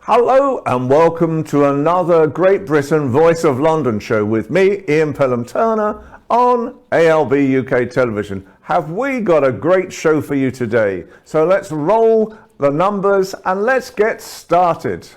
Hello and welcome to another Great Britain Voice of London show with me, Ian Pelham-Turner, on ALB UK Television. Have we got a great show for you today? So let's roll the numbers and let's get started.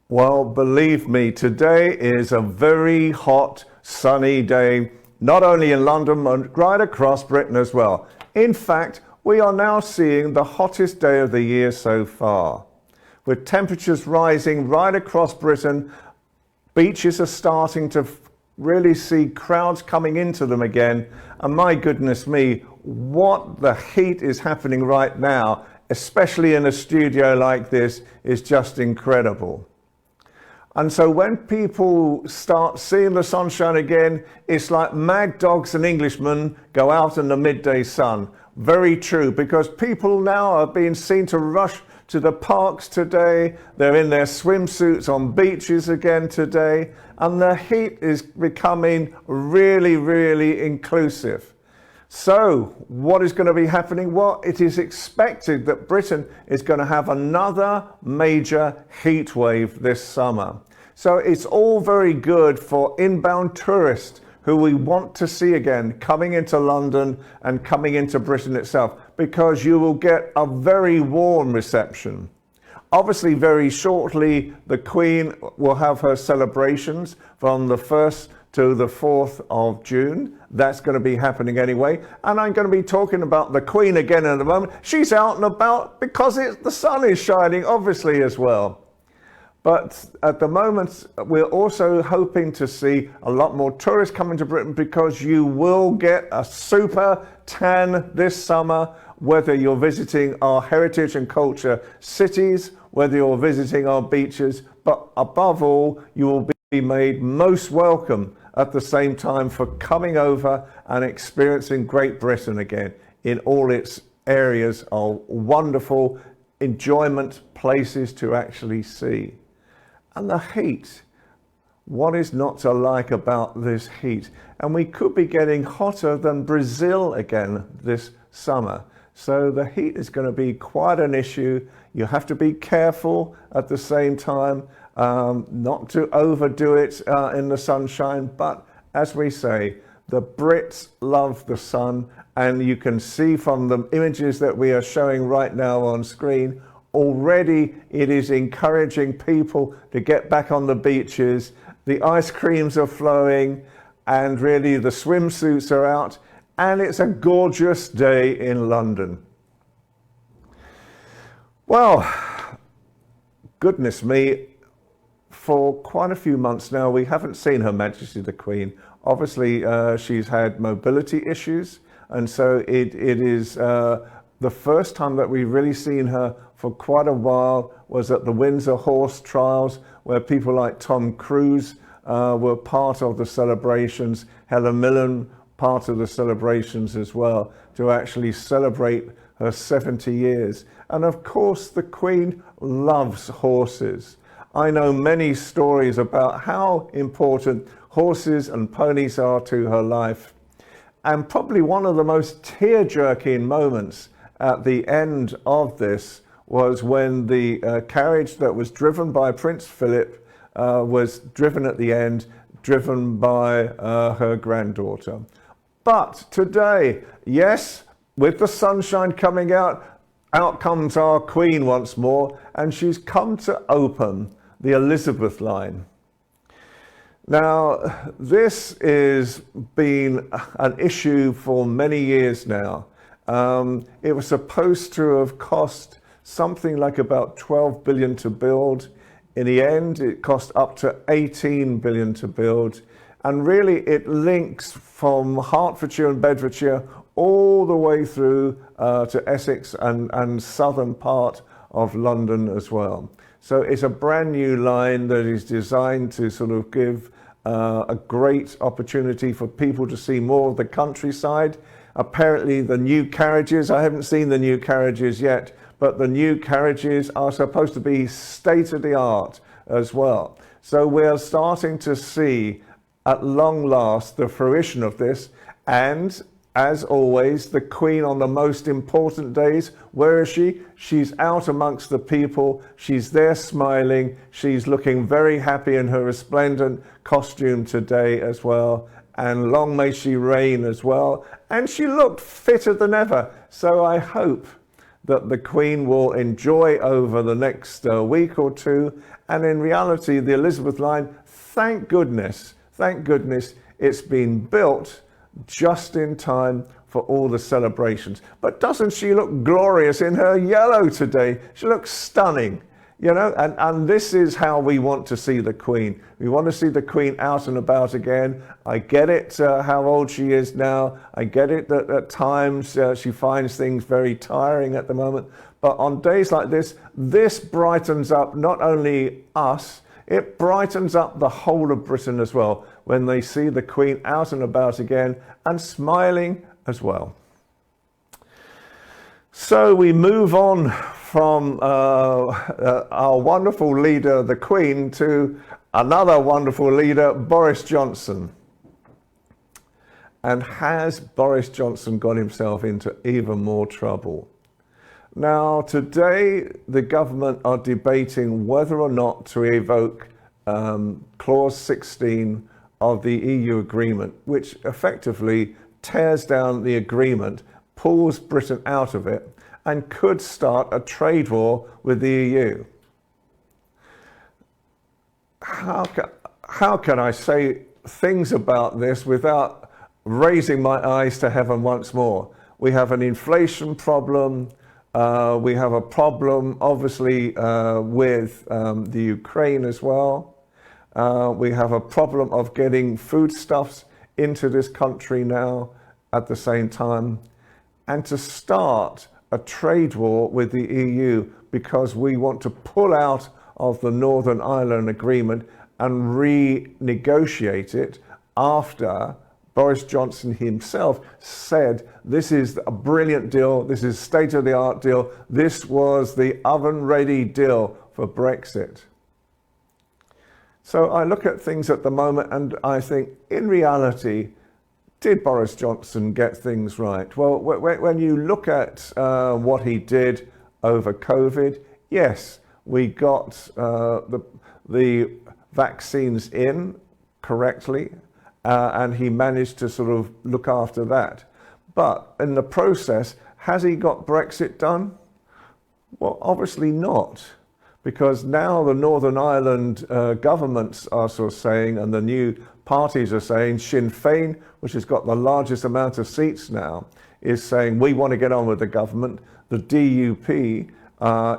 Well, believe me, today is a very hot, sunny day, not only in London, but right across Britain as well. In fact, we are now seeing the hottest day of the year so far. With temperatures rising right across Britain, beaches are starting to really see crowds coming into them again. And my goodness me, what the heat is happening right now, especially in a studio like this, is just incredible. And so when people start seeing the sunshine again, it's like mad dogs and Englishmen go out in the midday sun. Very true, because people now are being seen to rush to the parks today. They're in their swimsuits on beaches again today. And the heat is becoming really, really inclusive. So what is going to be happening? Well, it is expected that Britain is going to have another major heat wave this summer. So it's all very good for inbound tourists who we want to see again coming into London and coming into Britain itself, because you will get a very warm reception. Obviously, very shortly, the Queen will have her celebrations from the 1st to the 4th of June. That's going to be happening anyway. And I'm going to be talking about the Queen again in a moment. She's out and about because the sun is shining, obviously, as well. But at the moment, we're also hoping to see a lot more tourists coming to Britain, because you will get a super tan this summer, whether you're visiting our heritage and culture cities, whether you're visiting our beaches, but above all, you will be made most welcome at the same time for coming over and experiencing Great Britain again in all its areas of wonderful enjoyment places to actually see. And the heat, what is not to like about this heat? And we could be getting hotter than Brazil again this summer. So the heat is going to be quite an issue. You have to be careful at the same time, not to overdo it in the sunshine. But as we say, the Brits love the sun, and you can see from the images that we are showing right now on screen, already it is encouraging people to get back on the beaches. The ice creams are flowing, and really the swimsuits are out, and it's a gorgeous day in London. Well, goodness me, for quite a few months now, we haven't seen Her Majesty the Queen. Obviously, she's had mobility issues, and so it is the first time that we've really seen her for quite a while was at the Windsor Horse Trials, where people like Tom Cruise were part of the celebrations, Helen Mirren part of the celebrations as well, to actually celebrate her 70 years. And of course, the Queen loves horses. I know many stories about how important horses and ponies are to her life. And probably one of the most tear-jerking moments at the end of this was when the carriage that was driven by Prince Philip was driven at the end, driven by her granddaughter. But today, yes, with the sunshine coming out, out comes our Queen once more, and she's come to open the Elizabeth line. Now, this has been an issue for many years now. It was supposed to have cost something like about 12 billion to build. In the end, it cost up to 18 billion to build. And really, it links from Hertfordshire and Bedfordshire all the way through to Essex and southern part of London as well. So it's a brand new line that is designed to sort of give a great opportunity for people to see more of the countryside. Apparently the new carriages, I haven't seen the new carriages yet, but the new carriages are supposed to be state of the art as well. So we're starting to see at long last the fruition of this. And as always, the Queen on the most important days, where is she? She's out amongst the people. She's there smiling. She's looking very happy in her resplendent costume today as well. And long may she reign as well. And she looked fitter than ever. So I hope that the Queen will enjoy over the next week or two. And in reality, the Elizabeth line, thank goodness it's been built just in time for all the celebrations. But doesn't she look glorious in her yellow today? She looks stunning, you know, and this is how we want to see the Queen. We want to see the Queen out and about again. I get it, how old she is now. I get it that at times she finds things very tiring at the moment. But on days like this brightens up not only us, it brightens up the whole of Britain as well when they see the Queen out and about again and smiling as well. So we move on from our wonderful leader, the Queen, to another wonderful leader, Boris Johnson. And has Boris Johnson got himself into even more trouble? Now, today, the government are debating whether or not to evoke Clause 16 of the EU agreement, which effectively tears down the agreement, pulls Britain out of it, and could start a trade war with the EU. How can I say things about this without raising my eyes to heaven once more? We have an inflation problem. We have a problem, obviously, with the Ukraine as well. We have a problem of getting foodstuffs into this country now at the same time. And to start a trade war with the EU because we want to pull out of the Northern Ireland Agreement and renegotiate it after Boris Johnson himself said, this is a brilliant deal, this is state-of-the-art deal, this was the oven-ready deal for Brexit. So I look at things at the moment and I think, in reality, did Boris Johnson get things right? Well, when you look at what he did over COVID, yes, we got the vaccines in correctly, and he managed to sort of look after that. But in the process, has he got Brexit done? Well, obviously not, because now the Northern Ireland governments are sort of saying, and the new parties are saying, Sinn Féin, which has got the largest amount of seats now, is saying, we want to get on with the government. The DUP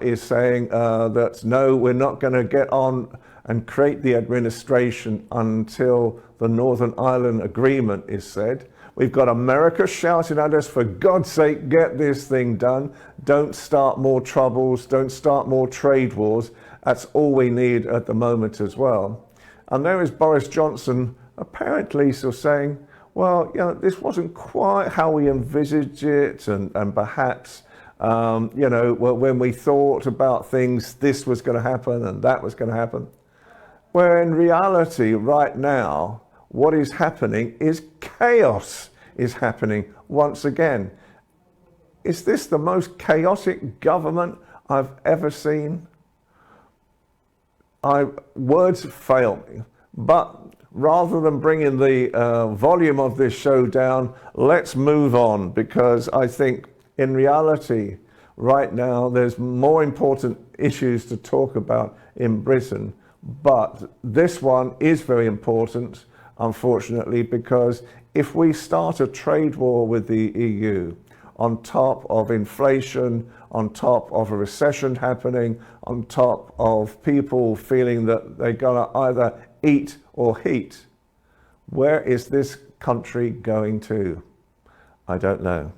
is saying that, no, we're not going to get on and create the administration until the Northern Ireland Agreement is said. We've got America shouting at us, for God's sake, get this thing done. Don't start more troubles. Don't start more trade wars. That's all we need at the moment as well. And there is Boris Johnson apparently sort of saying, well, you know, this wasn't quite how we envisaged it, and perhaps, you know, when we thought about things, this was going to happen and that was going to happen. Where in reality, right now, what is happening is chaos is happening once again. Is this the most chaotic government I've ever seen? Words fail me, but rather than bringing the volume of this show down, let's move on, because I think in reality, right now, there's more important issues to talk about in Britain. But this one is very important, unfortunately, because if we start a trade war with the EU, on top of inflation, on top of a recession happening, on top of people feeling that they're going to either eat or heat, where is this country going to? I don't know.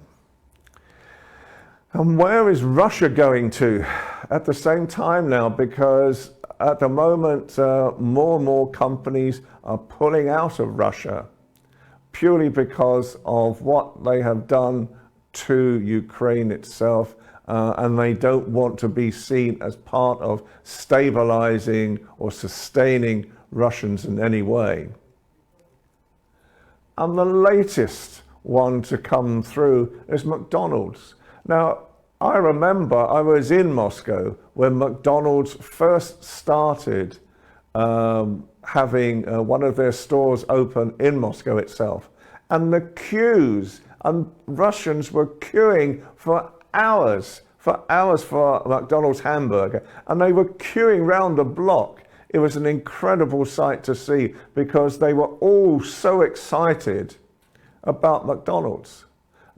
And where is Russia going to? at the same time now, because at the moment more and more companies are pulling out of Russia purely because of what they have done to Ukraine itself, and they don't want to be seen as part of stabilizing or sustaining Russians in any way. And the latest one to come through is McDonald's. Now, I remember I was in Moscow when McDonald's first started having one of their stores open in Moscow itself. And the queues, and Russians were queuing for hours for McDonald's hamburger. And they were queuing round the block. It was an incredible sight to see because they were all so excited about McDonald's.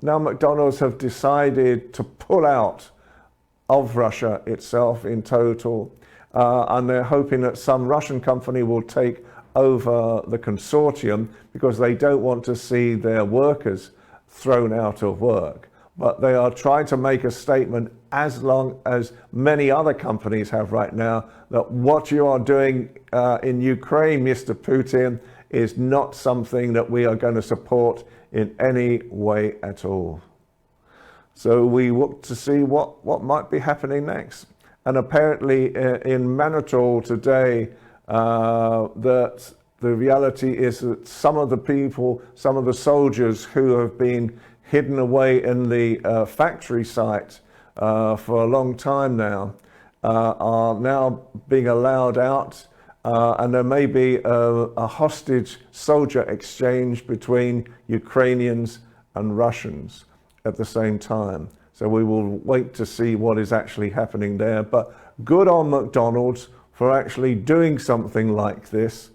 Now McDonald's have decided to pull out of Russia itself in total, and they're hoping that some Russian company will take over the consortium because they don't want to see their workers thrown out of work. But they are trying to make a statement, as long as many other companies have right now, that what you are doing in Ukraine, Mr. Putin, is not something that we are going to support in any way at all. So we look to see what might be happening next. And apparently in Manitou today, that the reality is that some of the people, some of the soldiers who have been hidden away in the factory site for a long time now, are now being allowed out, and there may be a hostage soldier exchange between Ukrainians and Russians at the same time. So we will wait to see what is actually happening there. But good on McDonald's for actually doing something like this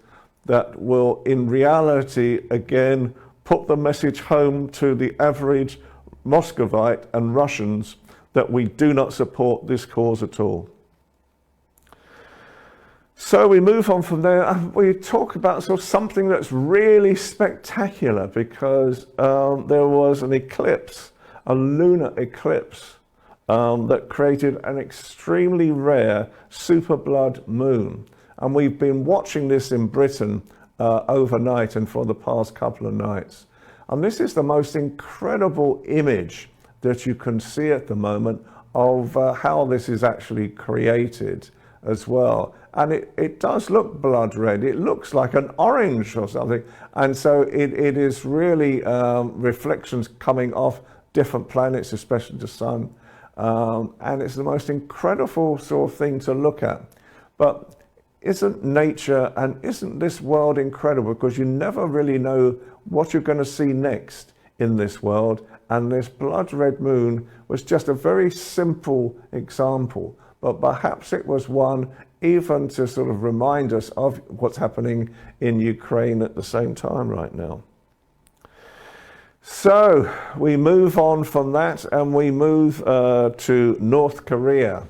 that will in reality again put the message home to the average Muscovite and Russians that we do not support this cause at all. So we move on from there and we talk about sort of something that's really spectacular, because there was an eclipse, a lunar eclipse, that created an extremely rare super blood moon. And we've been watching this in Britain overnight and for the past couple of nights. And this is the most incredible image that you can see at the moment of how this is actually created as well. And it does look blood red. It looks like an orange or something. And so it is really reflections coming off different planets, especially the sun. And it's the most incredible sort of thing to look at. But isn't nature and isn't this world incredible? Because you never really know what you're going to see next in this world. And this blood red moon was just a very simple example, but perhaps it was one even to sort of remind us of what's happening in Ukraine at the same time right now. So we move on from that and we move to North Korea.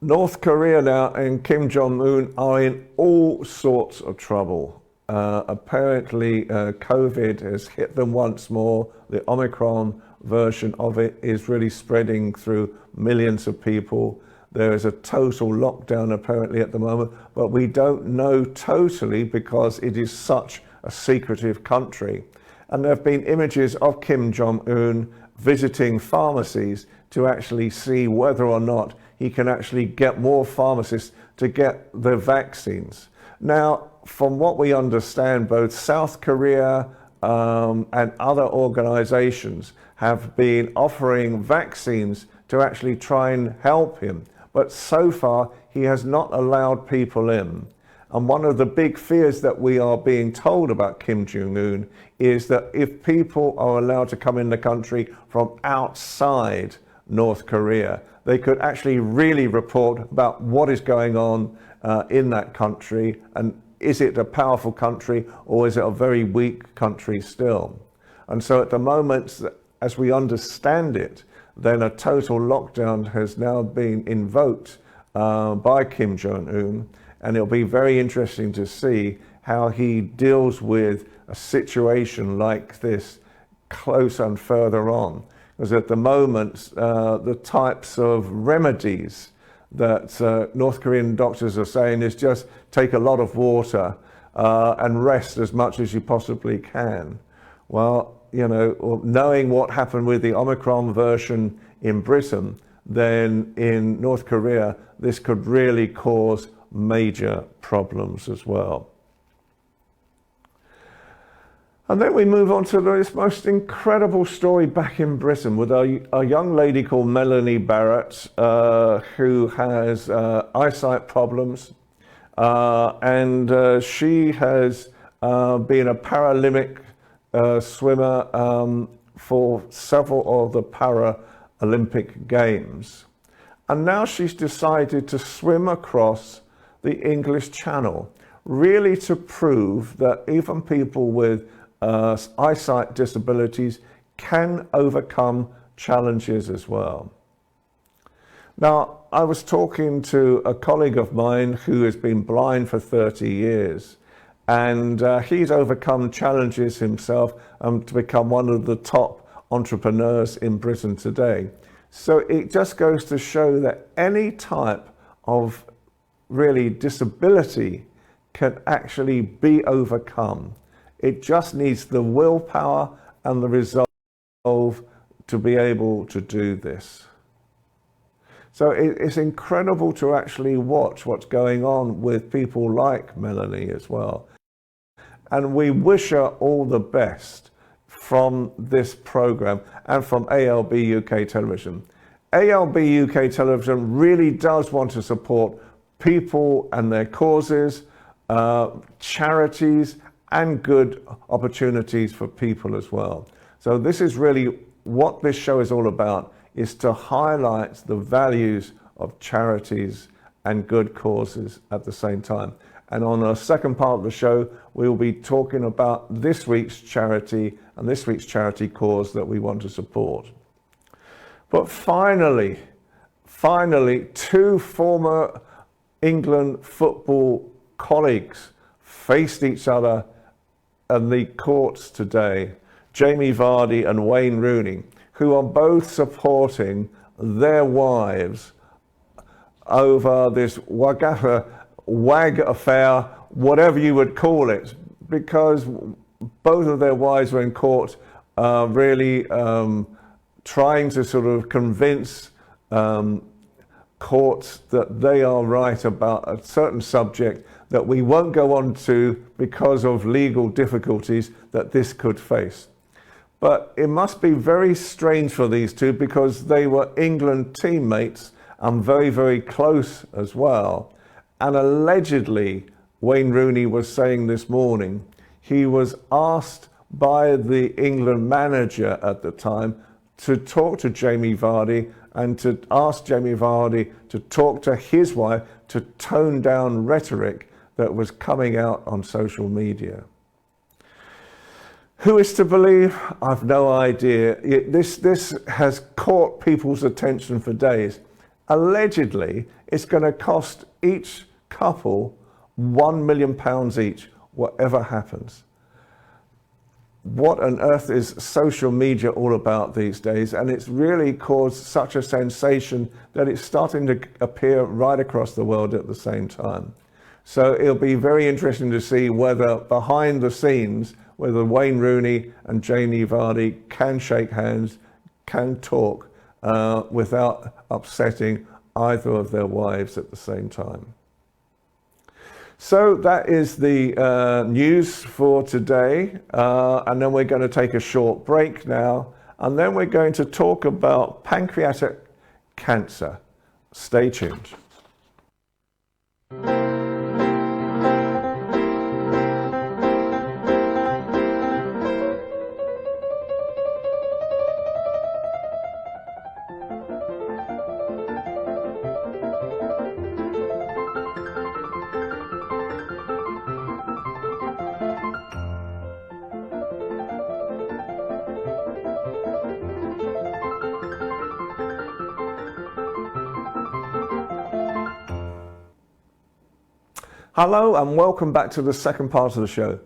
North Korea now and Kim Jong-un are in all sorts of trouble. Apparently COVID has hit them once more. The Omicron version of it is really spreading through millions of people. There is a total lockdown apparently at the moment, but we don't know totally because it is such a secretive country. And there have been images of Kim Jong-un visiting pharmacies to actually see whether or not he can actually get more pharmacists to get the vaccines. Now, from what we understand, both South Korea and other organizations have been offering vaccines to actually try and help him. But so far, he has not allowed people in. And one of the big fears that we are being told about Kim Jong-un is that if people are allowed to come in the country from outside North Korea, they could actually really report about what is going on in that country, and is it a powerful country or is it a very weak country still? And so at the moment, as we understand it, then a total lockdown has now been invoked by Kim Jong-un, and it'll be very interesting to see how he deals with a situation like this close and further on. because at the moment, the types of remedies that North Korean doctors are saying is just take a lot of water and rest as much as you possibly can. Well, you know, knowing what happened with the Omicron version in Britain, then in North Korea, this could really cause major problems as well. And then we move on to this most incredible story back in Britain with a young lady called Melanie Barrett, who has eyesight problems. And she has been a Paralympic swimmer for several of the Paralympic Games. And now she's decided to swim across the English Channel, really to prove that even people with eyesight disabilities can overcome challenges as well. Now, I was talking to a colleague of mine who has been blind for 30 years, and he's overcome challenges himself to become one of the top entrepreneurs in Britain today. So it just goes to show that any type of really disability can actually be overcome. It just needs the willpower and the resolve to be able to do this. So it's incredible to actually watch what's going on with people like Melanie as well. And we wish her all the best from this program and from ALB UK Television. ALB UK Television really does want to support people and their causes, charities, and good opportunities for people as well. So this is really what this show is all about, is to highlight the values of charities and good causes at the same time. And on the second part of the show, we will be talking about this week's charity and this week's charity cause that we want to support. But finally, two former England football colleagues faced each other in the courts today, Jamie Vardy and Wayne Rooney, who are both supporting their wives over this wag affair, whatever you would call it, because both of their wives were in court really trying to sort of convince courts that they are right about a certain subject that we won't go on to because of legal difficulties that this could face. But it must be very strange for these two because they were England teammates and very, very close as well. And allegedly, Wayne Rooney was saying this morning, he was asked by the England manager at the time to talk to Jamie Vardy and to ask Jamie Vardy to talk to his wife to tone down rhetoric that was coming out on social media. Who is to believe? I've no idea. This has caught people's attention for days. Allegedly, it's going to cost each couple £1 million each, whatever happens. What on earth is social media all about these days? And it's really caused such a sensation that it's starting to appear right across the world at the same time. So it'll be very interesting to see whether behind the scenes, whether Wayne Rooney and Jamie Vardy can shake hands, can talk without upsetting either of their wives at the same time. So that is the news for today. And then we're going to take a short break now. And then we're going to talk about pancreatic cancer. Stay tuned. Hello and welcome back to the second part of the show.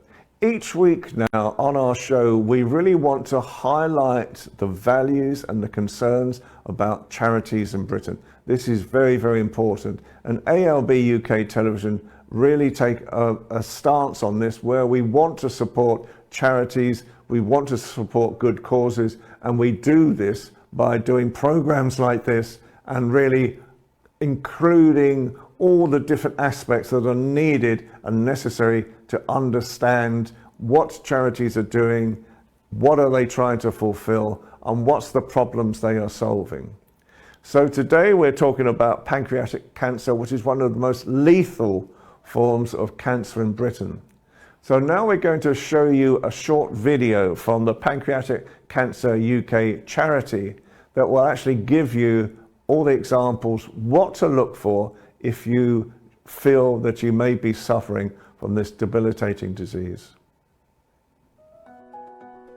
Each week now on our show, we really want to highlight the values and the concerns about charities in Britain. This is very, very important. And ALB UK Television really take a stance on this, where we want to support charities, we want to support good causes, and we do this by doing programs like this and really including all the different aspects that are needed and necessary to understand what charities are doing, what are they trying to fulfill, and what's the problems they are solving. So today we're talking about pancreatic cancer, which is one of the most lethal forms of cancer in Britain. So now we're going to show you a short video from the Pancreatic Cancer UK charity that will actually give you all the examples, what to look for if you feel that you may be suffering from this debilitating disease.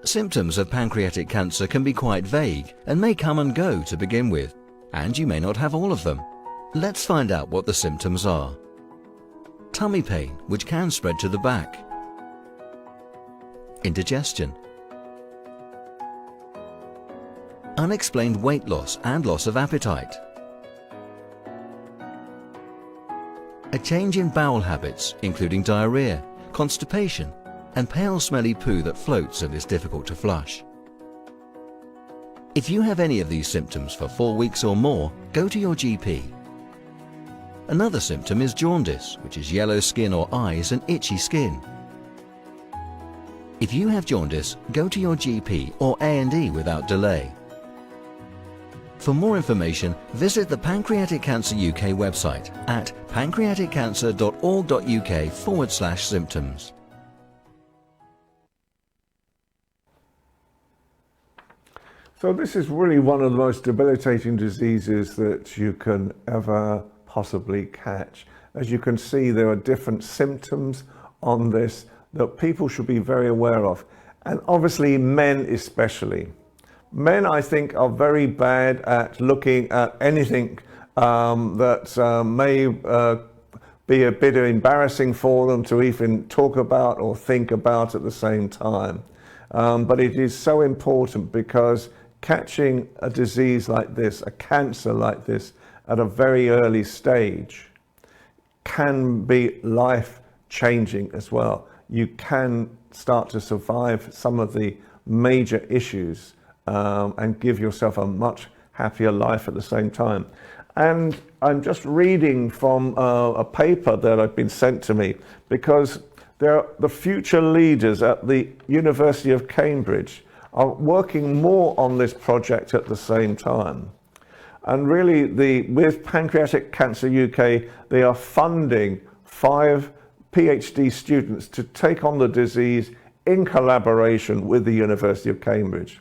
Symptoms of pancreatic cancer can be quite vague and may come and go to begin with, and you may not have all of them. Let's find out what the symptoms are. Tummy pain, which can spread to the back. Indigestion. Unexplained weight loss and loss of appetite. A change in bowel habits, including diarrhea, constipation, and pale smelly poo that floats and is difficult to flush. If you have any of these symptoms for 4 weeks or more, go to your GP. Another symptom is jaundice, which is yellow skin or eyes and itchy skin. If you have jaundice, go to your GP or A&E without delay. For more information, visit the Pancreatic Cancer UK website at pancreaticcancer.org.uk/symptoms. So this is really one of the most debilitating diseases that you can ever possibly catch. As you can see, there are different symptoms on this that people should be very aware of. And obviously men especially. Men, I think, are very bad at looking at anything that may be a bit embarrassing for them to even talk about or think about at the same time. But it is so important, because catching a disease like this, a cancer like this, at a very early stage can be life-changing as well. You can start to survive some of the major issues and give yourself a much happier life at the same time. And I'm just reading from a paper that had been sent to me, because the future leaders at the University of Cambridge are working more on this project at the same time. And really, with Pancreatic Cancer UK, they are funding 5 PhD students to take on the disease in collaboration with the University of Cambridge.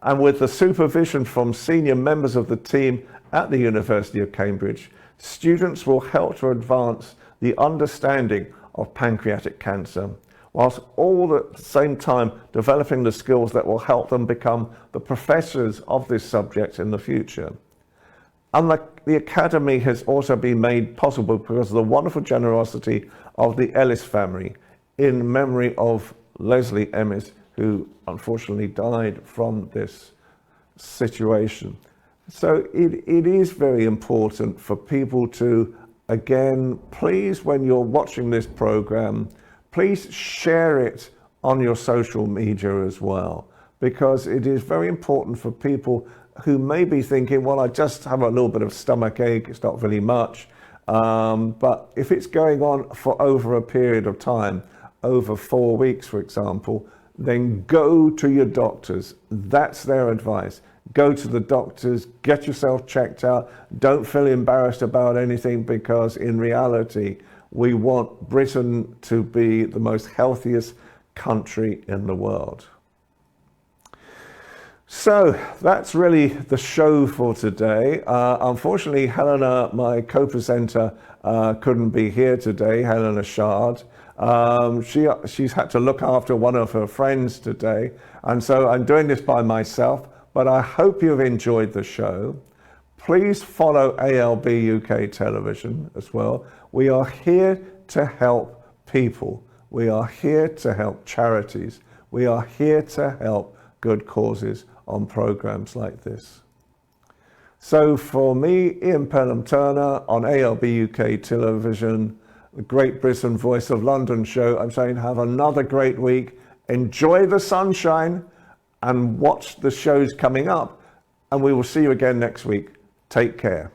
And with the supervision from senior members of the team at the University of Cambridge, students will help to advance the understanding of pancreatic cancer, whilst all at the same time developing the skills that will help them become the professors of this subject in the future. And the Academy has also been made possible because of the wonderful generosity of the Ellis family, in memory of Leslie Emmis, who unfortunately died from this situation. So it is very important for people to, again, please, when you're watching this program, please share it on your social media as well, because it is very important for people who may be thinking, well, I just have a little bit of stomach ache, it's not really much. But if it's going on for over a period of time, over 4 weeks, for example, then go to your doctors. That's their advice. Go to the doctors, get yourself checked out. Don't feel embarrassed about anything, because in reality, we want Britain to be the most healthiest country in the world. So that's really the show for today. Unfortunately, Helena, my co-presenter, couldn't be here today, Helena Shard. She's had to look after one of her friends today, and so I'm doing this by myself, but I hope you've enjoyed the show. Please follow ALB UK Television as well. We are here to help people. We are here to help charities. We are here to help good causes on programs like this. So for me, Ian Pelham-Turner on ALB UK Television, the Great Britain Voice of London show, I'm saying have another great week. Enjoy the sunshine and watch the shows coming up. And we will see you again next week. Take care.